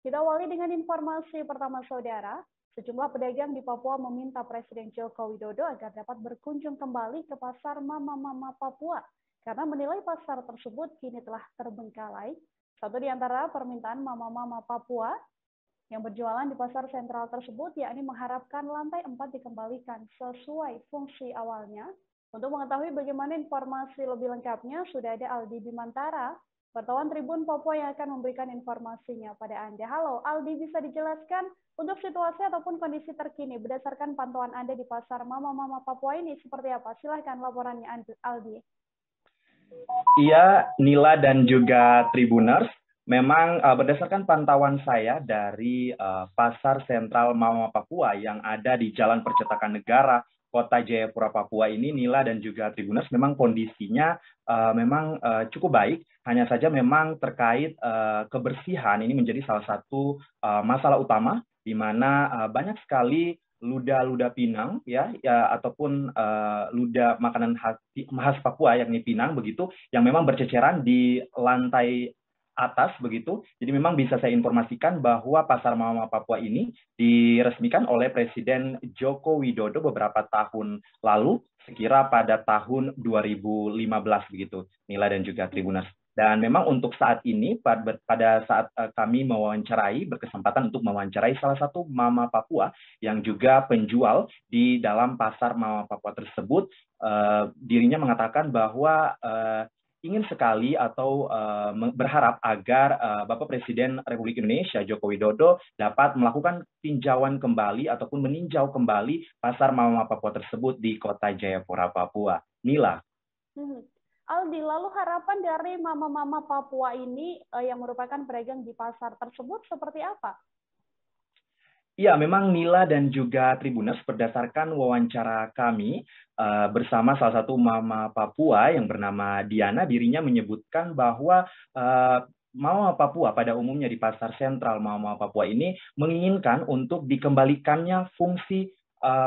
Kita awali dengan informasi pertama saudara. Sejumlah pedagang di Papua meminta Presiden Joko Widodo agar dapat berkunjung kembali ke pasar Mama-Mama Papua karena menilai pasar tersebut kini telah terbengkalai. Satu di antara permintaan Mama-Mama Papua yang berjualan di pasar sentral tersebut yakni mengharapkan lantai 4 dikembalikan sesuai fungsi awalnya. Untuk mengetahui bagaimana informasi lebih lengkapnya, sudah ada Aldi Bimantara, wartawan Tribun Papua yang akan memberikan informasinya pada Anda. Halo, Aldi, bisa dijelaskan untuk situasi ataupun kondisi terkini berdasarkan pantauan Anda di pasar Mama-Mama Papua ini seperti apa? Silahkan laporannya, Aldi. Iya, Nila dan juga Tribuners, memang berdasarkan pantauan saya dari Pasar Sentral Mama Papua yang ada di Jalan Percetakan Negara, Kota Jayapura, Papua ini, Nila dan juga Tribuners, memang kondisinya memang cukup baik. Hanya saja memang terkait kebersihan ini menjadi salah satu masalah utama, di mana banyak sekali luda-luda Pinang ya ataupun luda makanan khas Papua yakni Pinang begitu yang memang berceceran di lantai atas begitu. Jadi memang bisa saya informasikan bahwa Pasar Mama Papua ini diresmikan oleh Presiden Joko Widodo beberapa tahun lalu, sekira pada tahun 2015 begitu, Nila dan juga Tribunas. Dan memang untuk saat ini, pada saat kami berkesempatan untuk mewawancarai salah satu Mama Papua yang juga penjual di dalam pasar Mama Papua tersebut, dirinya mengatakan bahwa ingin sekali atau berharap agar Bapak Presiden Republik Indonesia Joko Widodo dapat melakukan tinjauan kembali ataupun meninjau kembali pasar Mama Papua tersebut di Kota Jayapura, Papua. Nila. Aldi, lalu harapan dari Mama-Mama Papua ini yang merupakan pedagang di pasar tersebut seperti apa? Iya, memang Nila dan juga Tribuners berdasarkan wawancara kami bersama salah satu Mama Papua yang bernama Diana, dirinya menyebutkan bahwa Mama Papua pada umumnya di pasar sentral Mama Papua ini menginginkan untuk dikembalikannya fungsi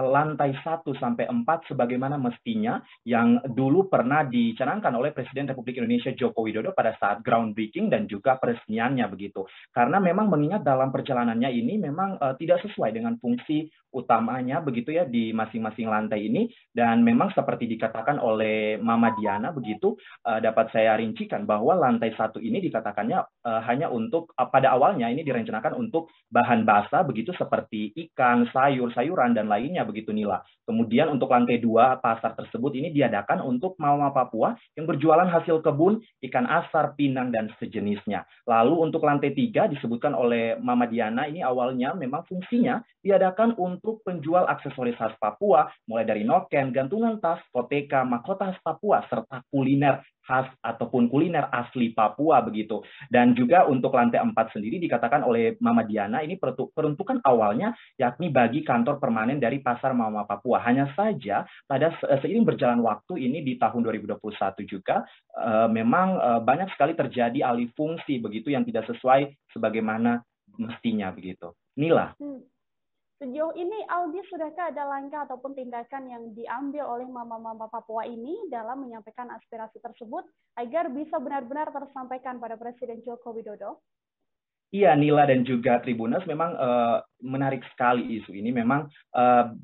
lantai 1 sampai 4 sebagaimana mestinya yang dulu pernah dicanangkan oleh Presiden Republik Indonesia Joko Widodo pada saat groundbreaking dan juga peresmiannya begitu. Karena memang mengingat dalam perjalanannya ini memang tidak sesuai dengan fungsi utamanya begitu ya di masing-masing lantai ini, dan memang seperti dikatakan oleh Mama Diana begitu, dapat saya rincikan bahwa lantai 1 ini dikatakannya hanya untuk pada awalnya ini direncanakan untuk bahan basah begitu seperti ikan, sayur, sayuran dan lainnya begitu Nila. Kemudian untuk lantai 2 pasar tersebut ini diadakan untuk Mama Papua yang berjualan hasil kebun, ikan asar, pinang dan sejenisnya. Lalu untuk lantai 3 disebutkan oleh Mama Diana ini awalnya memang fungsinya diadakan untuk penjual aksesoris khas Papua, mulai dari noken, gantungan tas, koteka, mahkota khas Papua, serta kuliner khas ataupun kuliner asli Papua begitu. Dan juga untuk lantai 4 sendiri dikatakan oleh Mama Diana ini peruntukan awalnya yakni bagi kantor permanen dari Pasar Mama Papua. Hanya saja pada seiring berjalan waktu ini di tahun 2021 juga memang banyak sekali terjadi alih fungsi begitu yang tidak sesuai sebagaimana mestinya begitu. Nila. Sejauh ini, Aldi, sudahkah ada langkah ataupun tindakan yang diambil oleh Mama-Mama Papua ini dalam menyampaikan aspirasi tersebut agar bisa benar-benar tersampaikan pada Presiden Joko Widodo? Iya, Nila dan juga Tribuners, memang menarik sekali isu ini. Memang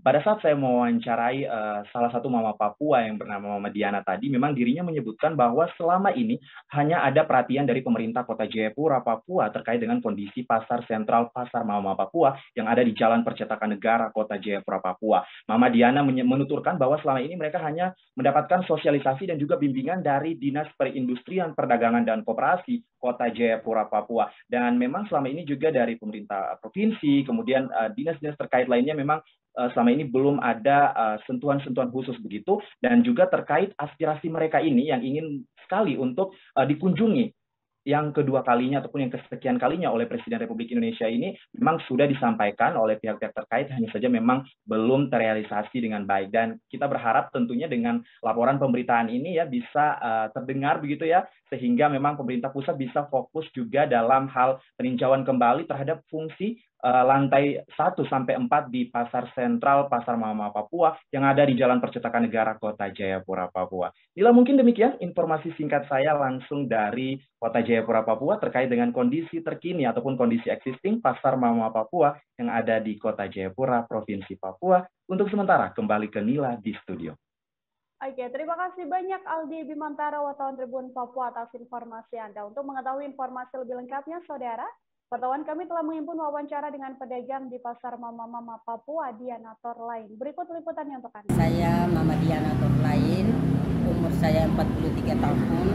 pada saat saya mewawancarai salah satu Mama Papua yang bernama Mama Diana tadi, memang dirinya menyebutkan bahwa selama ini hanya ada perhatian dari pemerintah Kota Jayapura, Papua terkait dengan kondisi pasar sentral Pasar Mama Papua yang ada di Jalan Percetakan Negara, Kota Jayapura, Papua. Mama Diana menuturkan bahwa selama ini mereka hanya mendapatkan sosialisasi dan juga bimbingan dari Dinas Perindustrian, Perdagangan dan Koperasi Kota Jayapura, Papua. Dan memang selama ini juga dari pemerintah provinsi, kemudian dinas-dinas terkait lainnya memang selama ini belum ada sentuhan-sentuhan khusus begitu, dan juga terkait aspirasi mereka ini yang ingin sekali untuk dikunjungi yang kedua kalinya ataupun yang kesekian kalinya oleh Presiden Republik Indonesia ini memang sudah disampaikan oleh pihak-pihak terkait, hanya saja memang belum terrealisasi dengan baik. Dan kita berharap tentunya dengan laporan pemberitaan ini ya bisa terdengar begitu ya, sehingga memang pemerintah pusat bisa fokus juga dalam hal peninjauan kembali terhadap fungsi lantai 1 sampai 4 di Pasar Sentral Pasar Mama Papua yang ada di Jalan Percetakan Negara, Kota Jayapura, Papua. Nila, mungkin demikian informasi singkat saya langsung dari Kota Jayapura, Papua terkait dengan kondisi terkini ataupun kondisi existing Pasar Mama Papua yang ada di Kota Jayapura, Provinsi Papua. Untuk sementara, kembali ke Nila di studio. Oke, terima kasih banyak Aldi Bimantara, wartawan Tribun Papua atas informasi Anda. Untuk mengetahui informasi lebih lengkapnya, Saudara, wartawan kami telah menghimpun wawancara dengan pedagang di Pasar Mama Papua, Diana Torlain. Berikut liputannya untuk Anda. Saya Mama Diana Torlain, umur saya 43 tahun.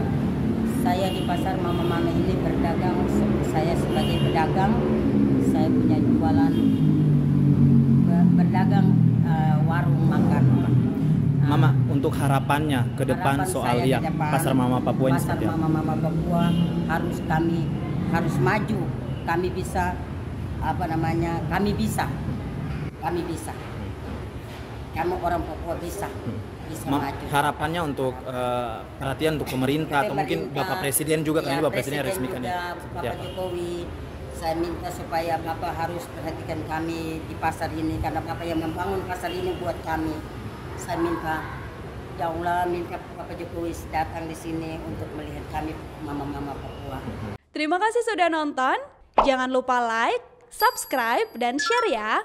Saya di Pasar Mama ini berdagang, saya sebagai pedagang, saya punya jualan, berdagang warung makan. Mama, untuk harapannya ke depan soal ya Pasar Mama Papua ini seperti apa? Pasar Mama Papua harus maju. Kami bisa kami bisa. Kamu orang Papua bisa maju. Harapannya untuk perhatian untuk pemerintah atau mungkin Bapak Presiden juga, karena Bapak Presiden resmikan ya. Bapak Jokowi, saya minta supaya Bapak harus perhatikan kami di pasar ini, karena Bapak yang membangun pasar ini buat kami. Saya minta, ya Allah, minta Bapak Jokowi datang di sini untuk melihat kami Mama Papua. Terima kasih sudah nonton. Jangan lupa like, subscribe, dan share ya.